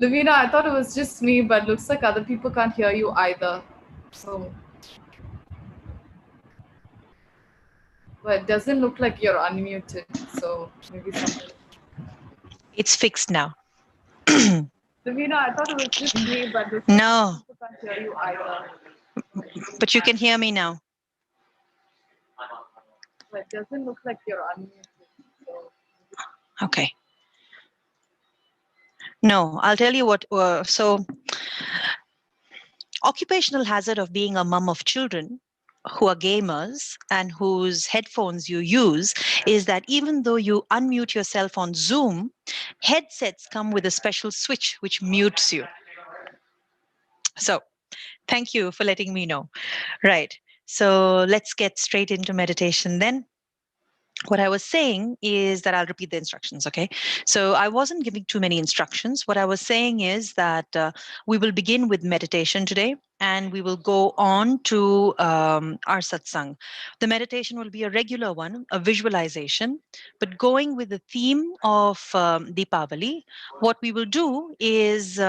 Lavina, I thought it was just me, but looks like other people can't hear you either. So, but it doesn't look like you're unmuted. So maybe something. It's fixed now. Lavina, I thought it was just me, but looks No, like people can't hear you either. but you can hear me now. But it doesn't look like you're unmuted. So. Okay. No, I'll tell you what. So, occupational hazard of being a mum of children who are gamers and whose headphones you use is that even though you unmute yourself on Zoom, headsets come with a special switch which mutes you. So, thank you for letting me know. Right. So, let's get straight into meditation then. What I was saying is that I'll repeat the instructions, okay? So I wasn't giving too many instructions. What I was saying is that we will begin with meditation today and we will go on to our satsang. The meditation will be a regular one, a visualization, but going with the theme of Deepawali, what we will do is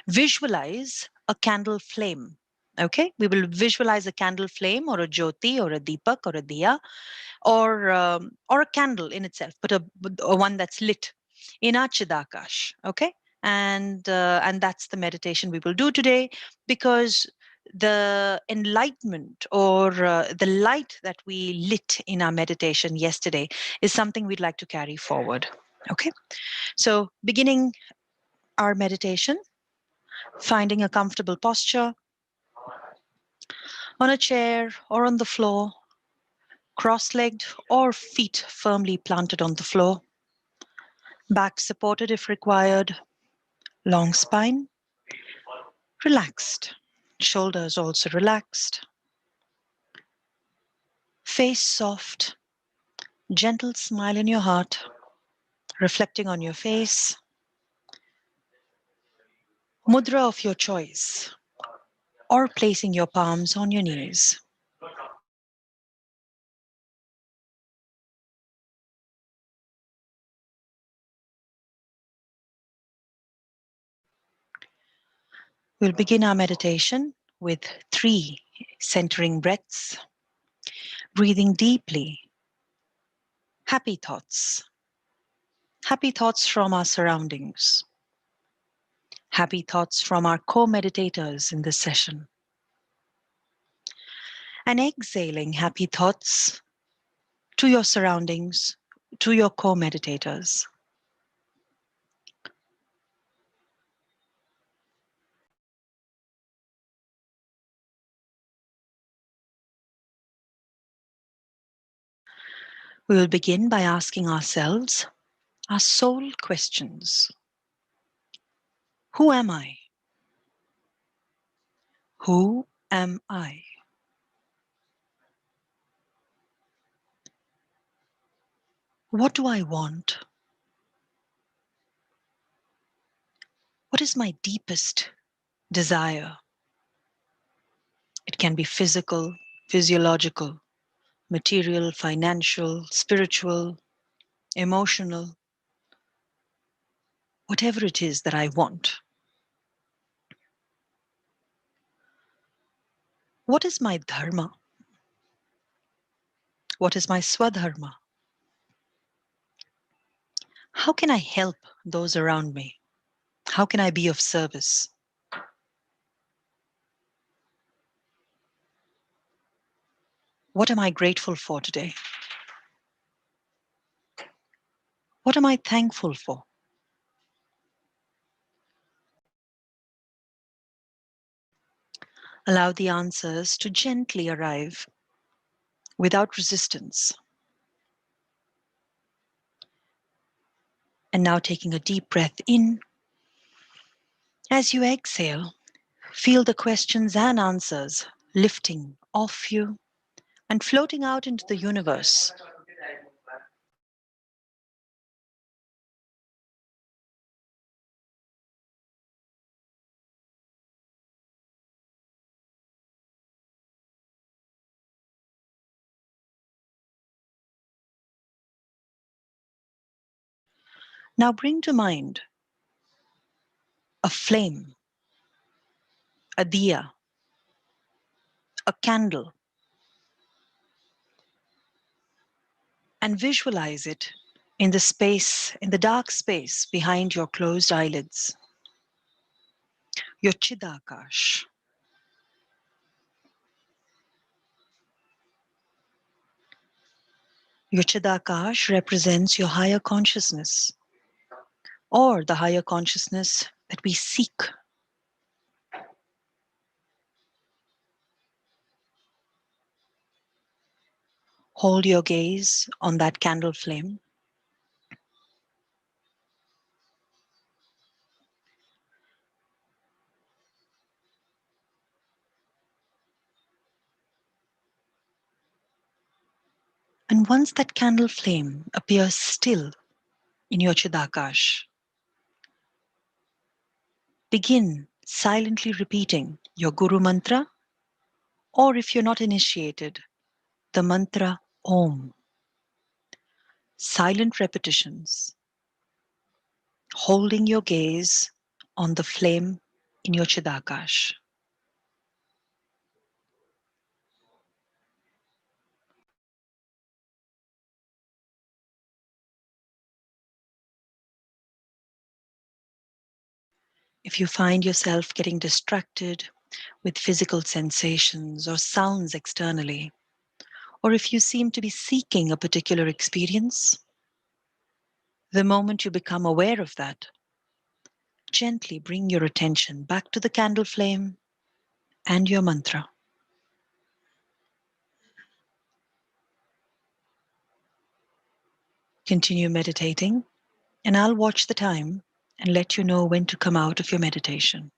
visualize a candle flame. Okay, we will visualize a candle flame or a jyoti or a deepak or a diya or a candle in itself, but a one that's lit in our chidakash. Okay, and that's the meditation we will do today, because the enlightenment or the light that we lit in our meditation yesterday is something we'd like to carry forward. Okay, so beginning our meditation, finding a comfortable posture on a chair or on the floor, cross-legged or feet firmly planted on the floor, back supported if required, long spine, relaxed, shoulders also relaxed, face soft, gentle smile in your heart, reflecting on your face, mudra of your choice, or placing your palms on your knees. We'll begin our meditation with 3 centering breaths, breathing deeply. Happy thoughts from our surroundings, happy thoughts from our co-meditators in this session, and exhaling happy thoughts to your surroundings, to your co-meditators. We will begin by asking ourselves our soul questions. Who am I? Who am I? What do I want? What is my deepest desire? It can be physical, physiological, material, financial, spiritual, emotional, whatever it is that I want. What is my dharma? What is my swadharma? How can I help those around me? How can I be of service? What am I grateful for today? What am I thankful for? Allow the answers to gently arrive without resistance. And now taking a deep breath in. As you exhale, feel the questions and answers lifting off you and floating out into the universe. Now bring to mind a flame, a diya, a candle, and visualize it in the space, in the dark space behind your closed eyelids, your Chidakash. Your Chidakash represents your higher consciousness, or the higher consciousness that we seek. Hold your gaze on that candle flame. And once that candle flame appears still in your Chidakash, begin silently repeating your Guru mantra, or if you're not initiated, the mantra Om. Silent repetitions, holding your gaze on the flame in your Chidakash. If you find yourself getting distracted with physical sensations or sounds externally, or if you seem to be seeking a particular experience, the moment you become aware of that, gently bring your attention back to the candle flame and your mantra. Continue meditating, and I'll watch the time and let you know when to come out of your meditation.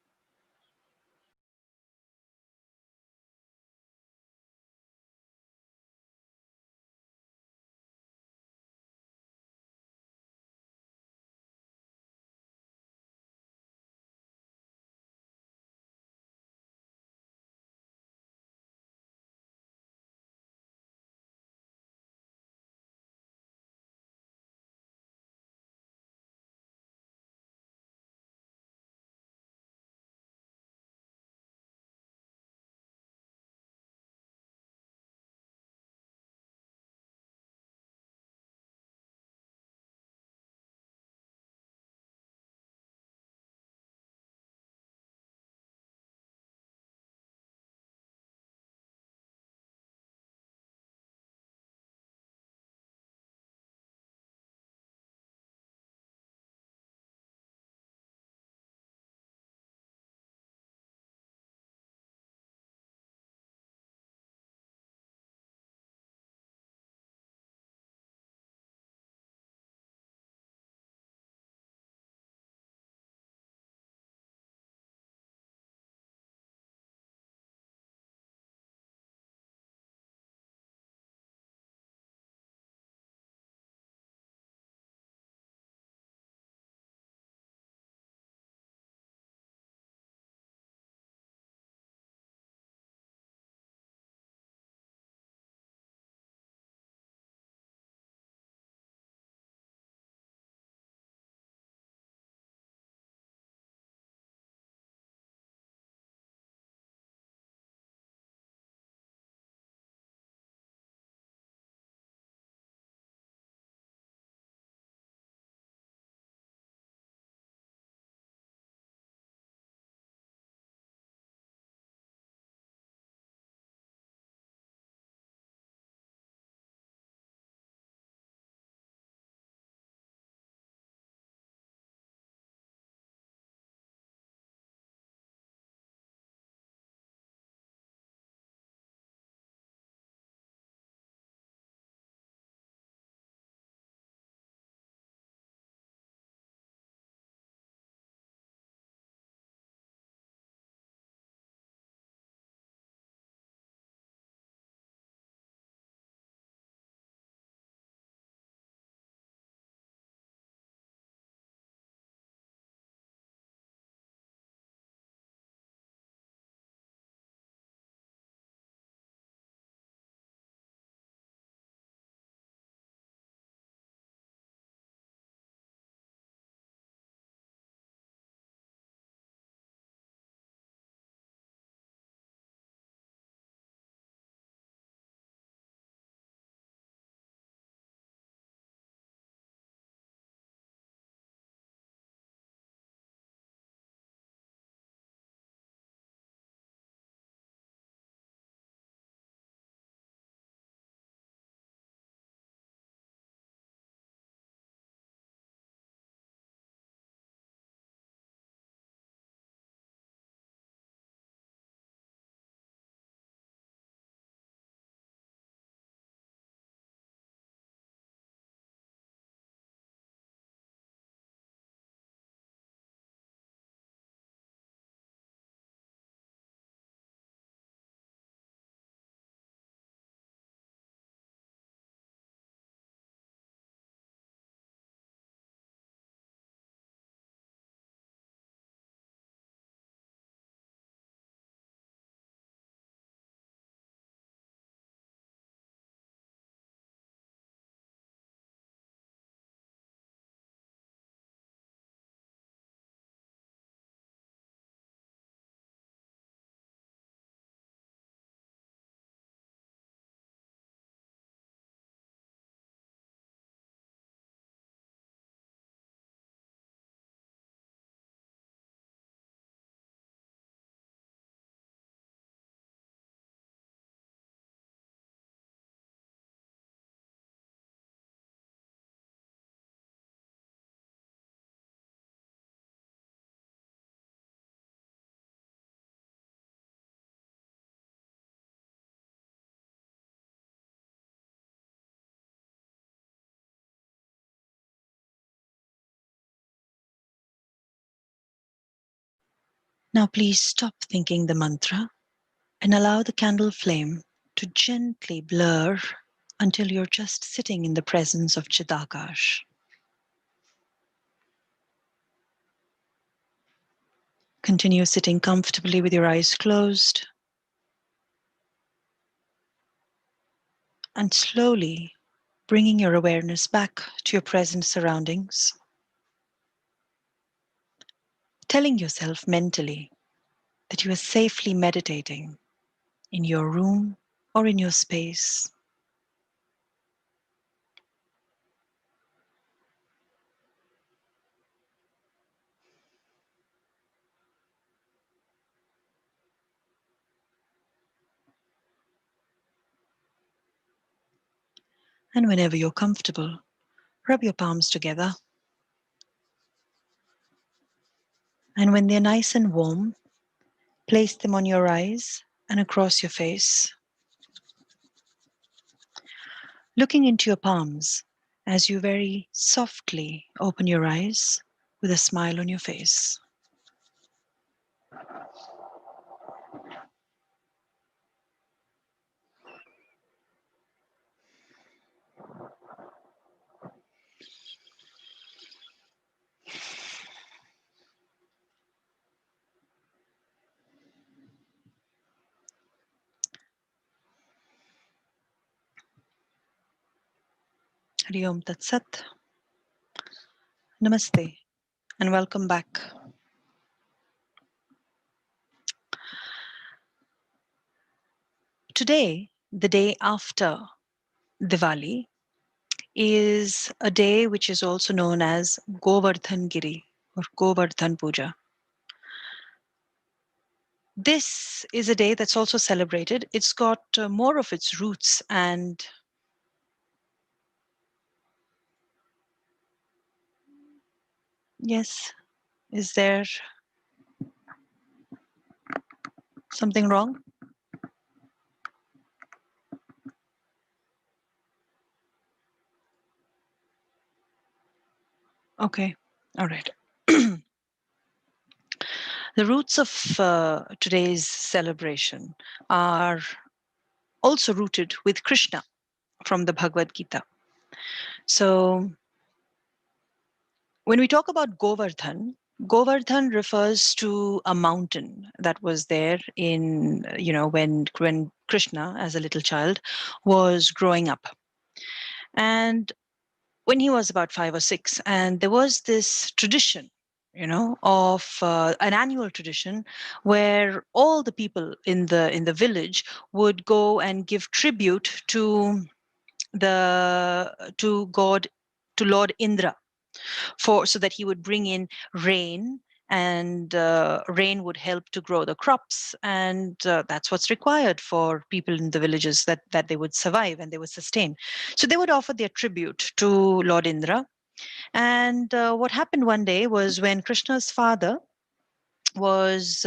Now, please stop thinking the mantra and allow the candle flame to gently blur until you're just sitting in the presence of Chidakash. Continue sitting comfortably with your eyes closed and slowly bringing your awareness back to your present surroundings, telling yourself mentally that you are safely meditating in your room or in your space. And whenever you're comfortable, rub your palms together. And when they're nice and warm, place them on your eyes and across your face, looking into your palms as you very softly open your eyes with a smile on your face. Hari Om Tat Sat. Namaste and welcome back. Today, the day after Diwali, is a day which is also known as Govardhan Giri or Govardhan Puja. This is a day that's also celebrated. It's got more of its roots and yes, is there something wrong? Okay, all right. The roots of today's celebration are also rooted with Krishna from the Bhagavad Gita. So when we talk about Govardhan, Govardhan refers to a mountain that was there in, when Krishna, as a little child, was growing up. And when he was about 5 or 6, and there was this tradition, of an annual tradition where all the people in the village would go and give tribute to God, to Lord Indra, so that he would bring in rain, and rain would help to grow the crops, and that's what's required for people in the villages, that they would survive and they would sustain. So they would offer their tribute to Lord Indra. And what happened one day was, when Krishna's father was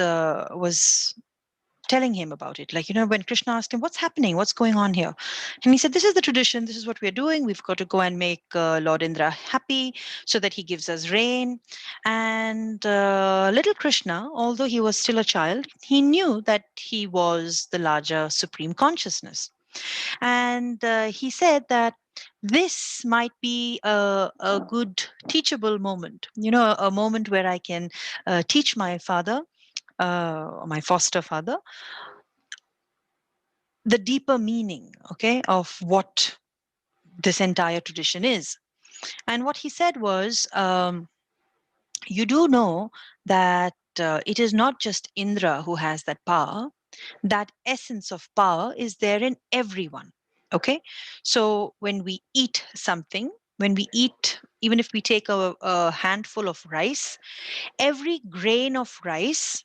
telling him about it, like, when Krishna asked him, what's happening, what's going on here, and he said, this is the tradition, this is what we're doing, we've got to go and make Lord Indra happy so that he gives us rain. And little Krishna, although he was still a child, he knew that he was the larger supreme consciousness. And he said that this might be a good teachable moment, a moment where I can teach my father, my foster father, the deeper meaning, okay, of what this entire tradition is. And what he said was, you do know that it is not just Indra who has that power. That essence of power is there in everyone. Okay. So when we eat something, when we eat, even if we take a handful of rice, every grain of rice,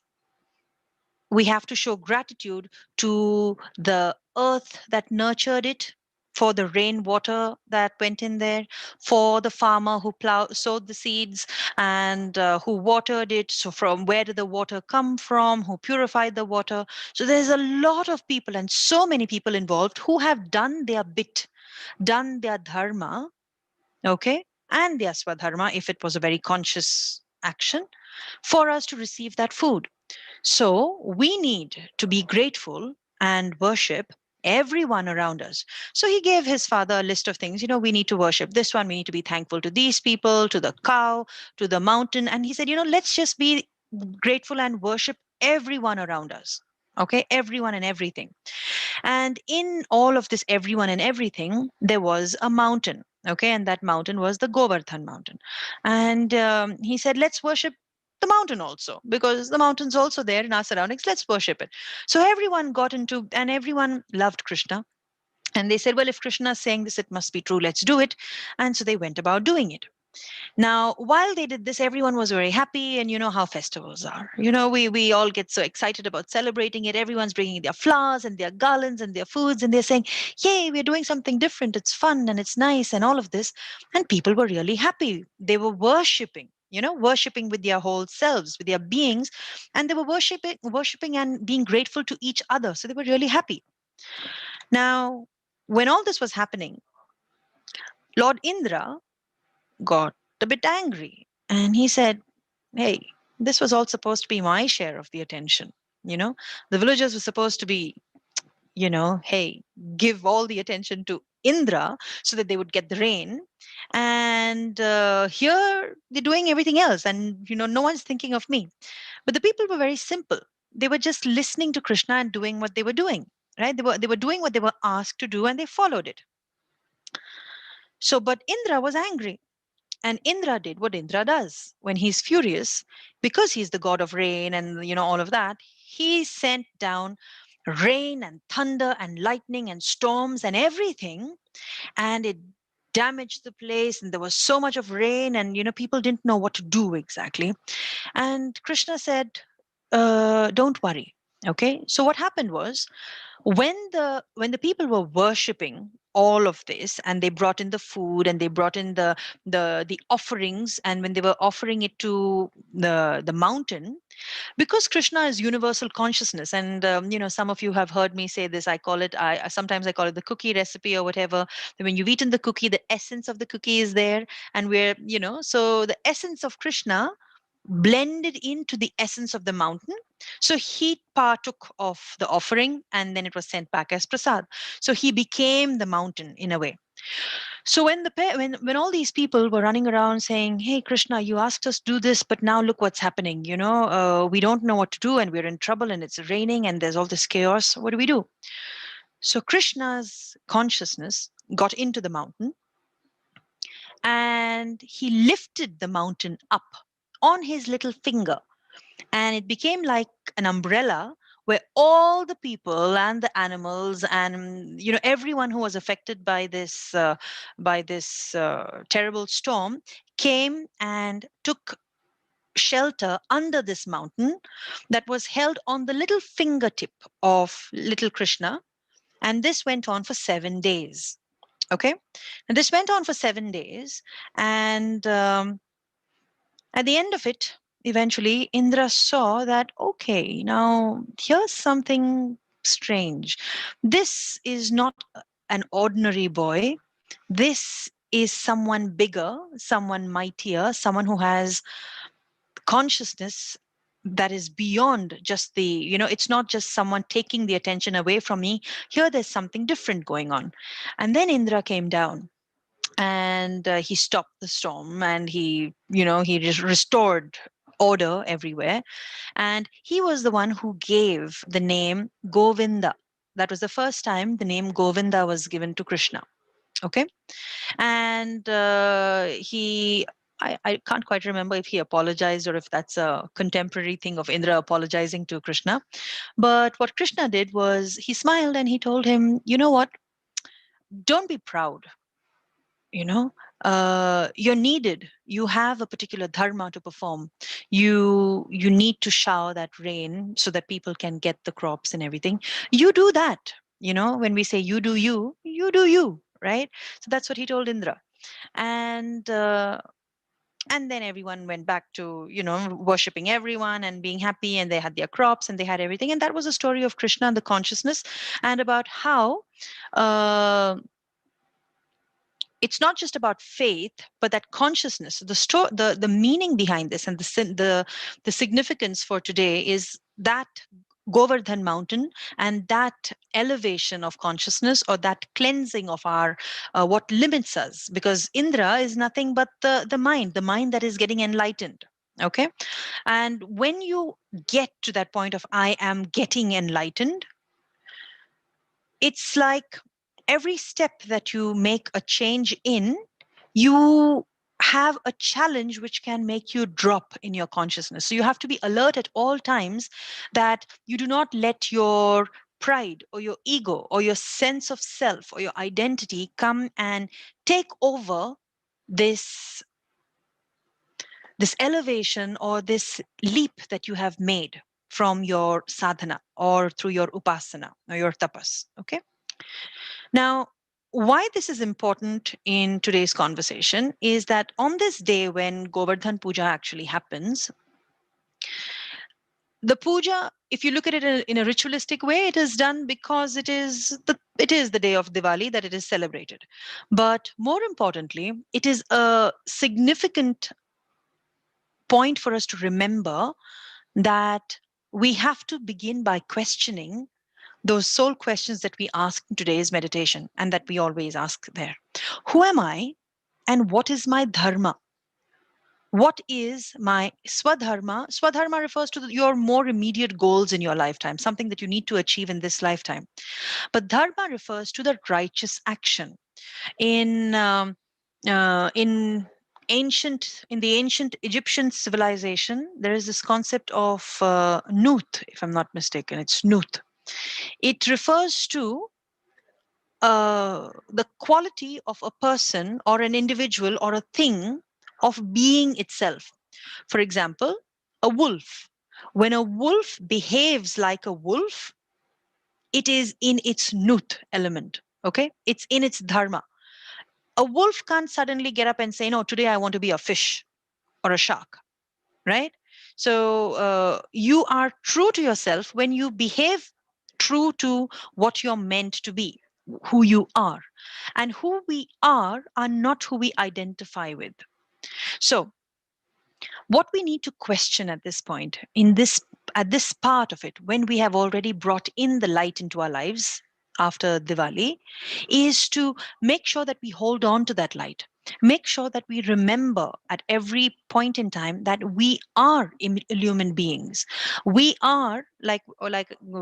we have to show gratitude to the earth that nurtured it, for the rainwater that went in there, for the farmer who sowed the seeds, and who watered it. So from where did the water come from? Who purified the water? So there's a lot of people, and so many people involved, who have done their bit, done their dharma, okay, and their swadharma, if it was a very conscious action, for us to receive that food. So we need to be grateful and worship everyone around us. So he gave his father a list of things. We need to worship this one. We need to be thankful to these people, to the cow, to the mountain. And he said, let's just be grateful and worship everyone around us. Okay, everyone and everything. And in all of this, everyone and everything, there was a mountain. Okay, and that mountain was the Govardhan mountain. And he said, let's worship the mountain also, because the mountain's also there in our surroundings. Let's worship it. So everyone got into, and everyone loved Krishna. And they said, well, if Krishna is saying this, it must be true. Let's do it. And so they went about doing it. Now, while they did this, everyone was very happy, and you know how festivals are. We all get so excited about celebrating it. Everyone's bringing their flowers and their garlands and their foods, and they're saying, "Yay, we're doing something different. It's fun and it's nice," and all of this. And people were really happy. They were worshiping. Worshiping with their whole selves, with their beings, and they were worshiping and being grateful to each other. So they were really happy. Now, when all this was happening, Lord Indra got a bit angry and he said, "Hey, this was all supposed to be my share of the attention. You know, the villagers were supposed to be, hey, give all the attention to Indra so that they would get the rain. And here they're doing everything else. And, no one's thinking of me." But the people were very simple. They were just listening to Krishna and doing what they were doing, right? They were doing what they were asked to do and they followed it. So, but Indra was angry. And Indra did what Indra does when he's furious, because he's the god of rain and all of that. He sent down rain and thunder and lightning and storms and everything, and it damaged the place. And there was so much of rain, and people didn't know what to do exactly. And Krishna said, "Don't worry." Okay. So what happened was, when the people were worshipping all of this, and they brought in the food and they brought in the offerings, and when they were offering it to the mountain, because Krishna is universal consciousness, and some of you have heard me say this. Sometimes I call it the cookie recipe or whatever. When you've eaten the cookie, the essence of the cookie is there, and so the essence of Krishna blended into the essence of the mountain. So he partook of the offering, and then it was sent back as prasad. So he became the mountain in a way. So when all these people were running around saying, "Hey Krishna, you asked us to do this, but now look what's happening. We don't know what to do, and we're in trouble, and it's raining, and there's all this chaos. What do we do?" So Krishna's consciousness got into the mountain, and he lifted the mountain up on his little finger, and it became like an umbrella where all the people and the animals and everyone who was affected by this terrible storm came and took shelter under this mountain that was held on the little fingertip of little Krishna. And this went on for 7 days. Okay. And this went on for 7 days. And at the end of it, eventually, Indra saw that, okay, now here's something strange. This is not an ordinary boy. This is someone bigger, someone mightier, someone who has consciousness that is beyond just it's not just someone taking the attention away from me. Here, there's something different going on. And then Indra came down, and he stopped the storm, and he just restored order everywhere. And he was the one who gave the name Govinda. That was the first time the name Govinda was given to Krishna. Okay. And I can't quite remember if he apologized or if that's a contemporary thing of Indra apologizing to Krishna. But what Krishna did was he smiled and he told him, "You know what? Don't be proud. you know you're needed. You have a particular dharma to perform. You need to shower that rain so that people can get the crops and everything. You do that. When we say you do you, you do you, right?" So that's what he told Indra. And then everyone went back to worshipping everyone and being happy, and they had their crops and they had everything. And that was a story of Krishna and the consciousness, and about how uh, it's not just about faith, but that consciousness. The meaning behind this, and the significance for today is that Govardhan mountain and that elevation of consciousness, or that cleansing of our what limits us, because Indra is nothing but the mind that is getting enlightened. Okay, and when you get to that point of I am getting enlightened, it's like every step that you make a change in, you have a challenge which can make you drop in your consciousness. So you have to be alert at all times that you do not let your pride or your ego or your sense of self or your identity come and take over this this elevation or this leap that you have made from your sadhana or through your upasana or your tapas. Okay, now, why this is important in today's conversation is that on this day when Govardhan Puja actually happens, the puja, if you look at it in a ritualistic way, it is done because it is the day of Diwali that it is celebrated. But more importantly, it is a significant point for us to remember that we have to begin by questioning those soul questions that we ask in today's meditation and that we always ask there. Who am I and what is my dharma? What is my swadharma? Swadharma refers to your more immediate goals in your lifetime, something that you need to achieve in this lifetime. But dharma refers to the righteous action. In in the ancient Egyptian civilization, there is this concept of Nuth, if I'm not mistaken. It's Nuth. It refers to the quality of a person or an individual or a thing of being itself. For example, a wolf. When a wolf behaves like a wolf, it is in its nuth element. Okay, it's in its dharma. A wolf can't suddenly get up and say, "No, today I want to be a fish or a shark." Right? So you are true to yourself when you behave true to what you're meant to be, who you are. And who we are not who we identify with. So what we need to question at this point, in this at this part of it, when we have already brought in the light into our lives after Diwali, is to make sure that we hold on to that light. Make sure that we remember at every point in time that we are illumined beings. We are like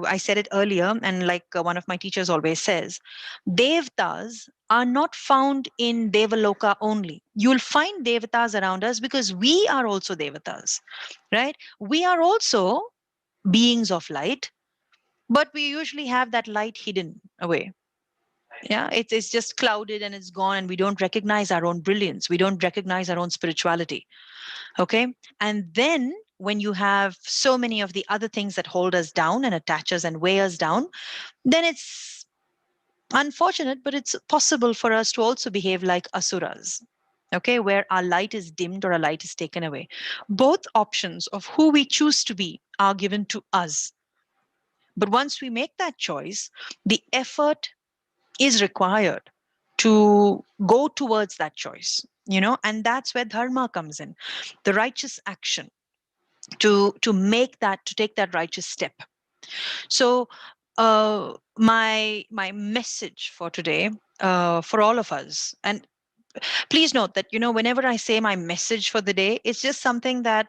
I said it earlier, and like one of my teachers always says, devtas are not found in Devaloka only. You'll find devatas around us because we are also devatas, right? We are also beings of light, but we usually have that light hidden away. Yeah, it's just clouded and it's gone, and we don't recognize our own brilliance. We don't recognize our own spirituality. Okay. And then when you have so many of the other things that hold us down and attach us and weigh us down, then it's unfortunate, but it's possible for us to also behave like asuras. Okay, where our light is dimmed or our light is taken away. Both options of who we choose to be are given to us. But once we make that choice, the effort is required to go towards that choice, and that's where dharma comes in, the righteous action to make that, to take that righteous step. So my message for today, for all of us, and please note that whenever I say my message for the day, it's just something that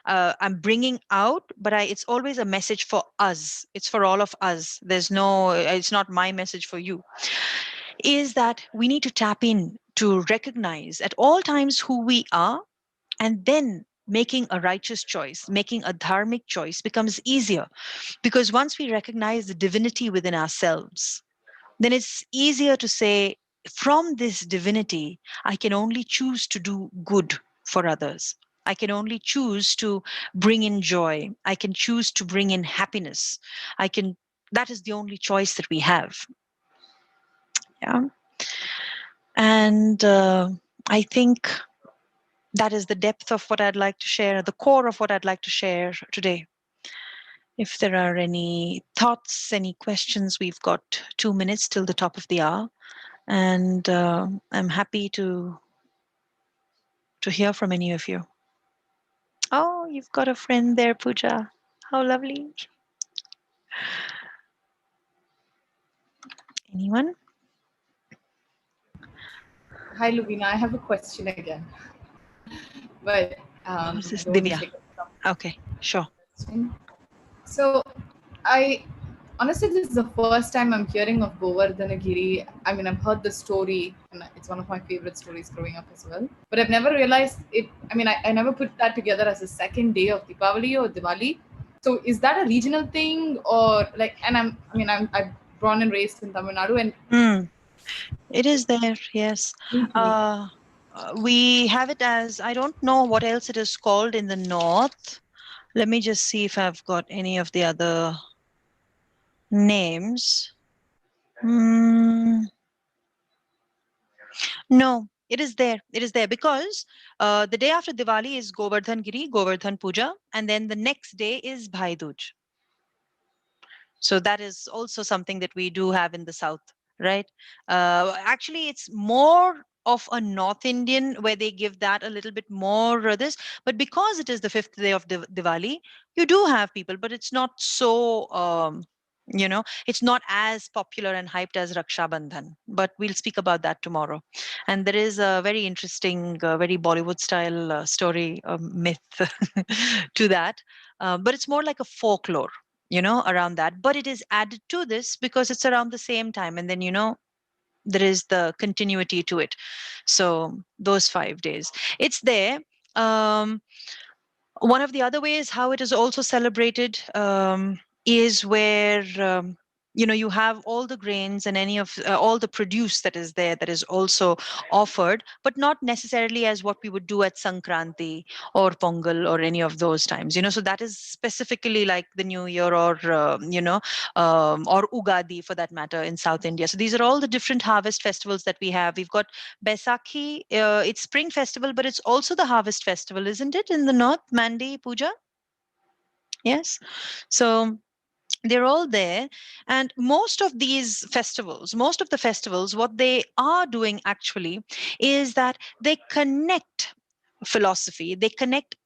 I'm bringing out, but it's always a message for us. It's for all of us. It's not my message for you. Is that we need to tap in to recognize at all times who we are, and then making a righteous choice, making a dharmic choice becomes easier, because once we recognize the divinity within ourselves, then it's easier to say, from this divinity, I can only choose to do good for others. I can only choose to bring in joy. I can choose to bring in happiness. That is the only choice that we have. Yeah. And I think that is the depth of what I'd like to share, the core of what I'd like to share today. If there are any thoughts, any questions, we've got 2 minutes till the top of the hour. And I'm happy to hear from any of you. Oh, you've got a friend there, Puja. How lovely. Anyone? Hi, Lubina. I have a question again, but Who's this? don't Divya. take it from Okay, sure. question. So, I honestly, this is the first time I'm hearing of Govardhanagiri. I mean, I've heard the story, and it's one of my favorite stories growing up as well. But I've never realized it. I mean, I never put that together as a second day of Deepawali or Diwali. So, is that a regional thing, or like? And I'm born and raised in Tamil Nadu, and Mm, it is there, yes. new to me. Uh, we have it as, I don't know what else it is called in the north. Let me just see if I've got any of the other names. Mm, no, it is there. It is there because the day after Diwali is Govardhan Giri, Govardhan Puja, and then the next day is Bhai Dooj. So that is also something that we do have in the south, right? Actually, it's more of a North Indian where they give that a little bit more this, but because it is the fifth day of Diwali, you do have people, but it's not so. It's not as popular and hyped as Raksha Bandhan, but we'll speak about that tomorrow. And there is a very interesting, very Bollywood style story, myth to that. But it's more like a folklore, around that. But it is added to this because it's around the same time. And then, there is the continuity to it. So those 5 days, it's there. Um, One of the other ways how it is also celebrated is where you have all the grains and any of all the produce that is there that is also offered, but not necessarily as what we would do at Sankranti or Pongal or any of those times. So that is specifically like the New Year or or Ugadi for that matter in South India. So these are all the different harvest festivals that we have. We've got Baisakhi, it's spring festival, but it's also the harvest festival, isn't it? In the north, Mandi Puja. Yes. So they're all there, and most of the festivals, what they are doing actually is that they connect philosophy, they connect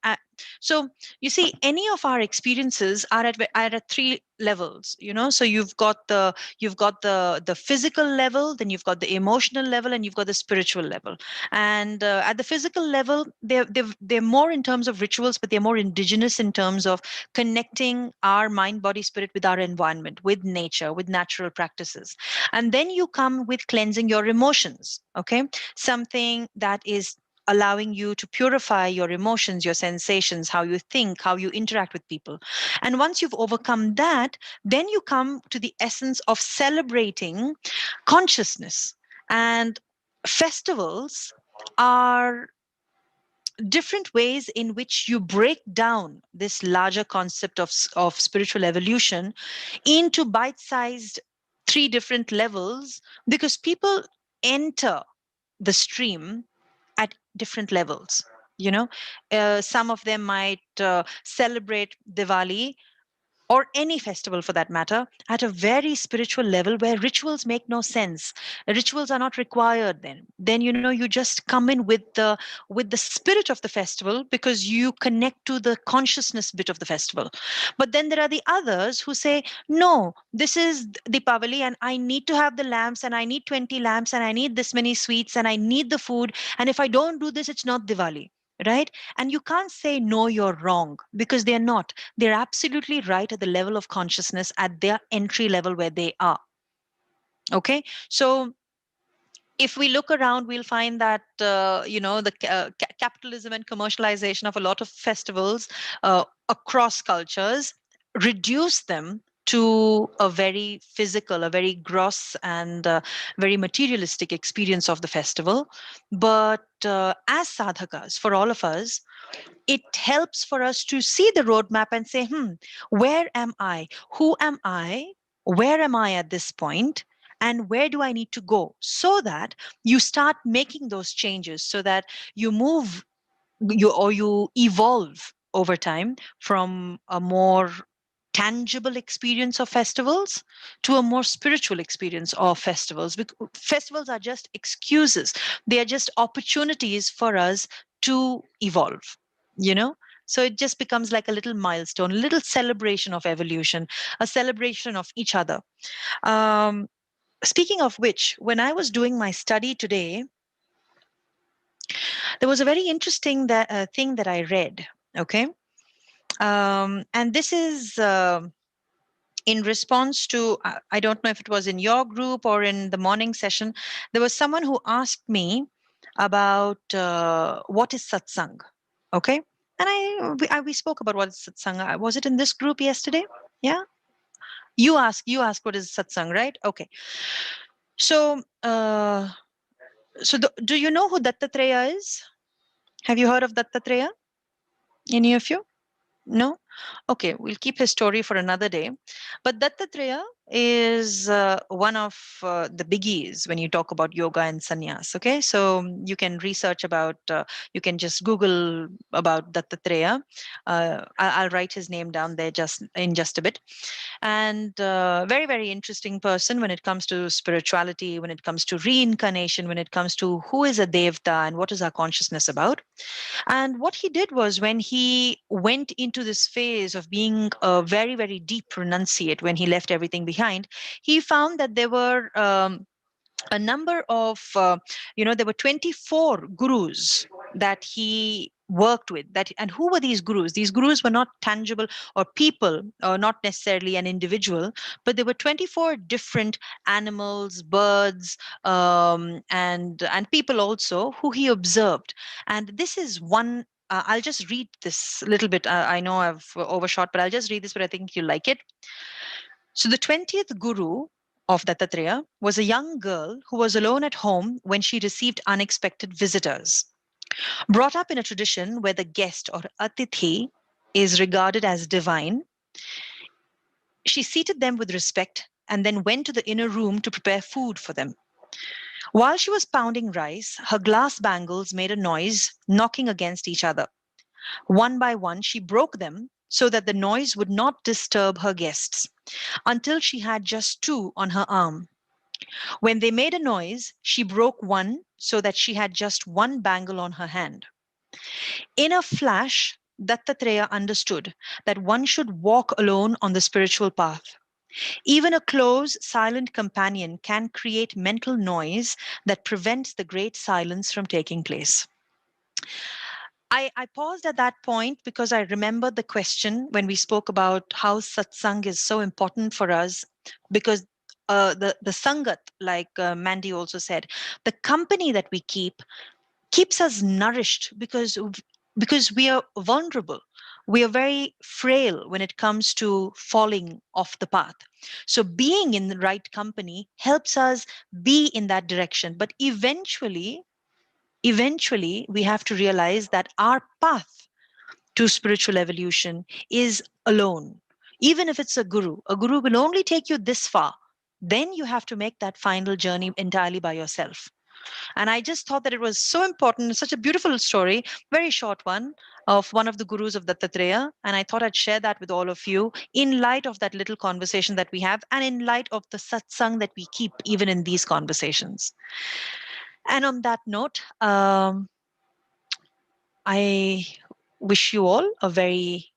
so you see, any of our experiences are at three levels, so you've got the physical level, then you've got the emotional level, and you've got the spiritual level. And at the physical level, they're more in terms of rituals, but they're more indigenous in terms of connecting our mind, body, spirit with our environment, with nature, with natural practices. And then you come with cleansing your emotions, okay? Something that is allowing you to purify your emotions, your sensations, how you think, how you interact with people. And once you've overcome that, then you come to the essence of celebrating consciousness. And festivals are different ways in which you break down this larger concept of spiritual evolution into bite-sized three different levels, because people enter the stream at different levels. Some of them might celebrate Diwali or any festival for that matter at a very spiritual level where rituals make no sense. Rituals are not required. Then you just come in with the spirit of the festival because you connect to the consciousness bit of the festival. But then there are the others who say, no, this is Deepavali and I need to have the lamps and I need 20 lamps and I need this many sweets and I need the food, and if I don't do this, it's not Diwali, right? And you can't say no, you're wrong, because they're not. They're absolutely right at the level of consciousness, at their entry level where they are. Okay. So if we look around, we'll find that the capitalism and commercialization of a lot of festivals across cultures reduce them to a very physical, a very gross, and very materialistic experience of the festival. But as sadhakas, for all of us, it helps for us to see the roadmap and say, where am I? Who am I? Where am I at this point? And where do I need to go? So that you start making those changes, so that you move, you evolve over time from a more tangible experience of festivals to a more spiritual experience of festivals. Festivals are just excuses, they are just opportunities for us to evolve, you know So it just becomes like a little milestone, a little celebration of evolution, a celebration of each other. Um, Speaking of which, when I was doing my study today, there was a very interesting thing that I read. Okay. And this is in response to, I don't know if it was in your group or in the morning session, there was someone who asked me about what is satsang. Okay. And we spoke about what is satsang. Was it in this group yesterday? Yeah. You ask what is satsang, right? Okay. So, do you know who Dattatreya is? Have you heard of Dattatreya? Any of you? No? Okay, we'll keep his story for another day. But Dattatreya is one of the biggies when you talk about yoga and sannyas. Okay, so you can research about, you can just Google about Dattatreya. I'll write his name down there just in just a bit. And very, very interesting person when it comes to spirituality, when it comes to reincarnation, when it comes to who is a devta and what is our consciousness about. And what he did was, when he went into this phase of being a very, very deep renunciate, when he left everything behind, he found that there were a number of, there were 24 gurus that he worked with. And who were these gurus? These gurus were not tangible or people, or not necessarily an individual, but there were 24 different animals, birds, and people also who he observed. And this is one. I'll just read this a little bit. I know I've overshot, but I'll just read this, but I think you'll like it. So the 20th guru of Dattatreya was a young girl who was alone at home when she received unexpected visitors. Brought up in a tradition where the guest, or atithi, is regarded as divine, she seated them with respect and then went to the inner room to prepare food for them. While she was pounding rice, her glass bangles made a noise, knocking against each other. One by one, she broke them so that the noise would not disturb her guests, until she had just two on her arm. When they made a noise, she broke one so that she had just one bangle on her hand. In a flash, Dattatreya understood that one should walk alone on the spiritual path. Even a close, silent companion can create mental noise that prevents the great silence from taking place. I paused at that point because I remembered the question when we spoke about how satsang is so important for us, because the sangat, like Mandy also said, the company that we keeps us nourished, because we are vulnerable. We are very frail when it comes to falling off the path. So being in the right company helps us be in that direction. But eventually we have to realize that our path to spiritual evolution is alone. Even if it's a guru will only take you this far. Then you have to make that final journey entirely by yourself. And I just thought that it was so important, such a beautiful story, very short one, of one of the gurus of Dattatreya. And I thought I'd share that with all of you in light of that little conversation that we have, and in light of the satsang that we keep even in these conversations. And on that note, I wish you all a very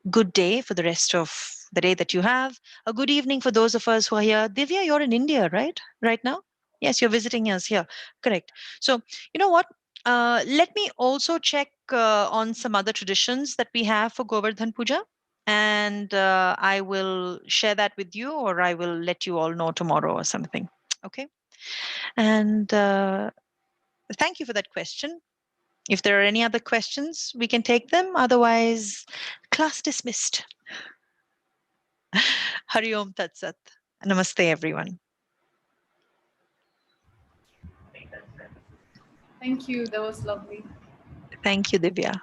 good day for the rest of the day that you have. A good evening for those of us who are here. Divya, you're in India, right? Right now? Yes, you're visiting us here. Correct. So, you know what? Let me also check on some other traditions that we have for Govardhan Puja. And I will share that with you, or I will let you all know tomorrow or something. Okay. And thank you for that question. If there are any other questions, we can take them. Otherwise, class dismissed. Hari Om Tat Sat. Namaste, everyone. Thank you. That was lovely. Thank you, Divya.